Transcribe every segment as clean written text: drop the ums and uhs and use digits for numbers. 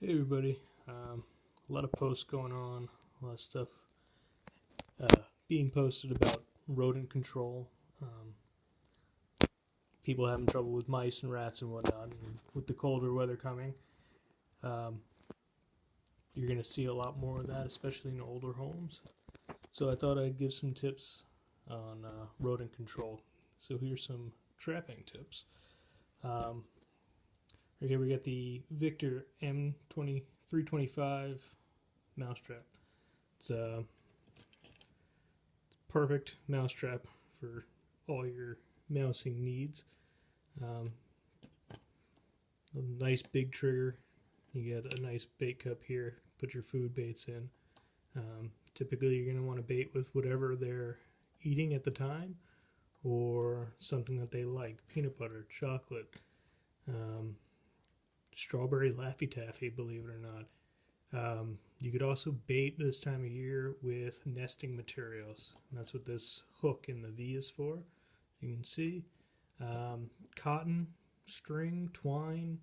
Hey everybody, a lot of posts going on, a lot of stuff being posted about rodent control, people having trouble with mice and rats and whatnot, and with the colder weather coming, um, you're going to see a lot more of that, especially in older homes. So I thought I'd give some tips on rodent control. So here's some trapping tips. Right here we got the Victor M2325 mousetrap. It's a perfect mousetrap for all your mousing needs. A nice big trigger. You get a nice bait cup here. Put your food baits in. Typically, you're going to want to bait with whatever they're eating at the time, or something that they like: peanut butter, chocolate, strawberry Laffy Taffy, believe it or not. You could also bait this time of year with nesting materials. And that's what this hook in the V is for. You can see cotton, string, twine,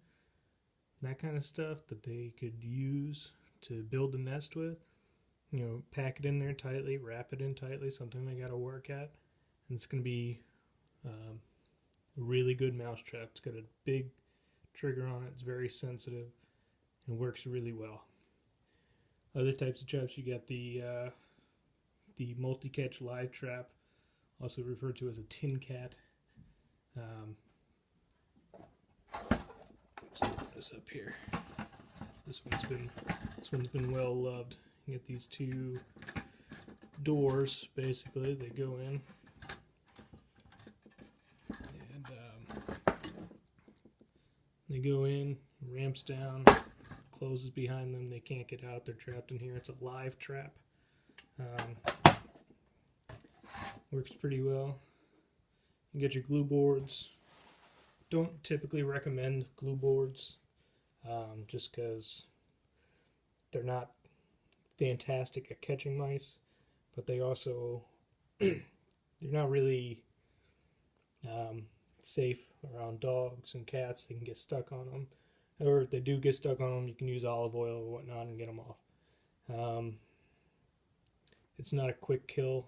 that kind of stuff that they could use to build a nest with. You know, pack it in there tightly, wrap it in tightly, something they got to work at. And it's going to be a really good mousetrap. It's got a big trigger on it. It's very sensitive and works really well. Other types of traps, you got the multi-catch live trap, also referred to as a tin cat. Let's open this up here. This one's been well loved. You get these two doors, basically. They go in, and they go in, ramps down, closes behind them. They can't get out. They're trapped in here. It's a live trap. Works pretty well. You get your glue boards. Don't typically recommend glue boards, just because they're not fantastic at catching mice, but they also they're not really safe around dogs and cats. They can get stuck on them, or if they do get stuck on them, you can use olive oil or whatnot and get them off. It's not a quick kill.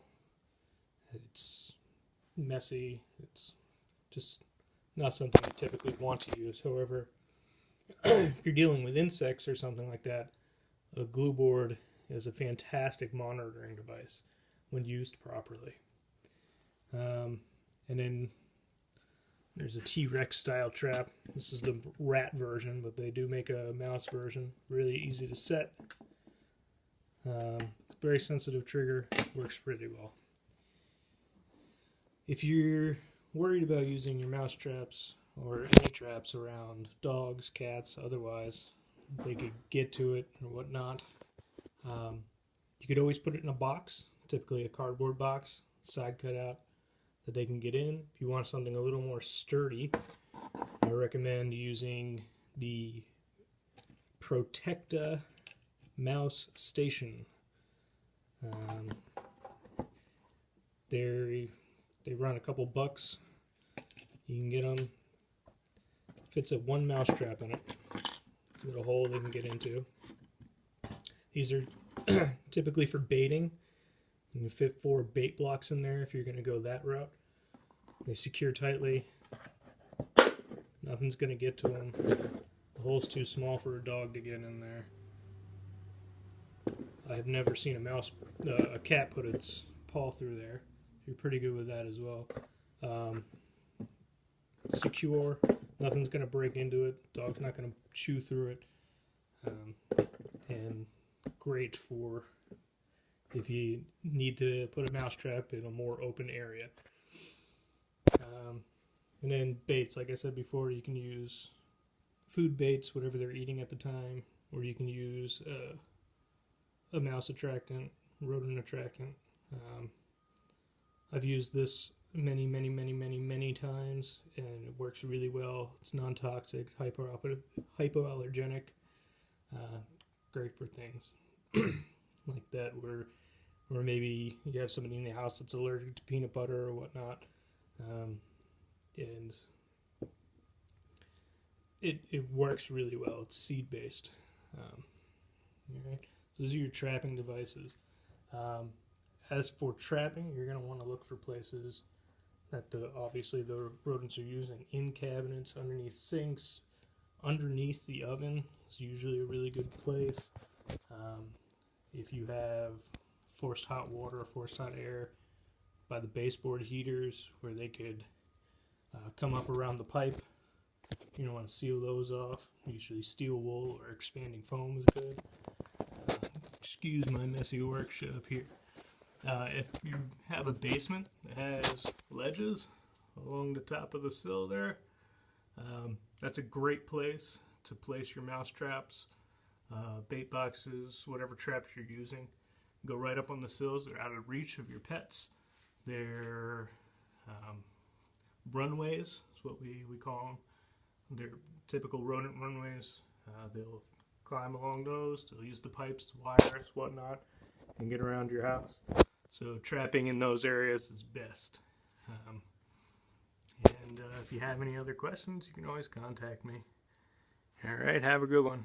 It's messy. It's just not something you typically want to use. However, if you're dealing with insects or something like that, a glue board is a fantastic monitoring device when used properly. And then there's a T-Rex style trap. This is the rat version, but they do make a mouse version. Really easy to set. Very sensitive trigger. Works pretty well. If you're worried about using your mouse traps or any traps around dogs, cats, otherwise, they could get to it or whatnot, you could always put it in a box, typically a cardboard box, side cut out, that they can get in. If you want something a little more sturdy, I recommend using the Protecta mouse station. They run a couple bucks. You can get them. Fits a one mouse trap in it. It's got a hole they can get into. These are typically for baiting. You can fit 4 bait blocks in there if you're going to go that route. They secure tightly. Nothing's going to get to them. The hole's too small for a dog to get in there. I have never seen a cat put its paw through there. You're pretty good with that as well. Secure. Nothing's going to break into it. Dog's not going to chew through it. And great for if you need to put a mouse trap in a more open area. And then baits, like I said before, you can use food baits, whatever they're eating at the time, or you can use a mouse attractant, rodent attractant. I've used this many times, and it works really well. It's non-toxic, hypoallergenic, great for things like that, where maybe you have somebody in the house that's allergic to peanut butter or whatnot, and it works really well. It's seed-based. All right. So those are your trapping devices. As for trapping, you're going to want to look for places that obviously the rodents are using in cabinets, underneath sinks, underneath the oven is usually a really good place. If you have forced hot water or forced hot air by the baseboard heaters where they could come up around the pipe, you don't want to seal those off. Usually steel wool or expanding foam is good. Excuse my messy workshop here. If you have a basement that has ledges along the top of the sill there, that's a great place to place your mouse traps, bait boxes, whatever traps you're using. Go right up on the sills. They're out of reach of your pets. They're runways is what we call them. They're typical rodent runways. They'll climb along those. They'll use the pipes, wires, whatnot, and get around your house. So trapping in those areas is best. And if you have any other questions, you can always contact me. All right, have a good one.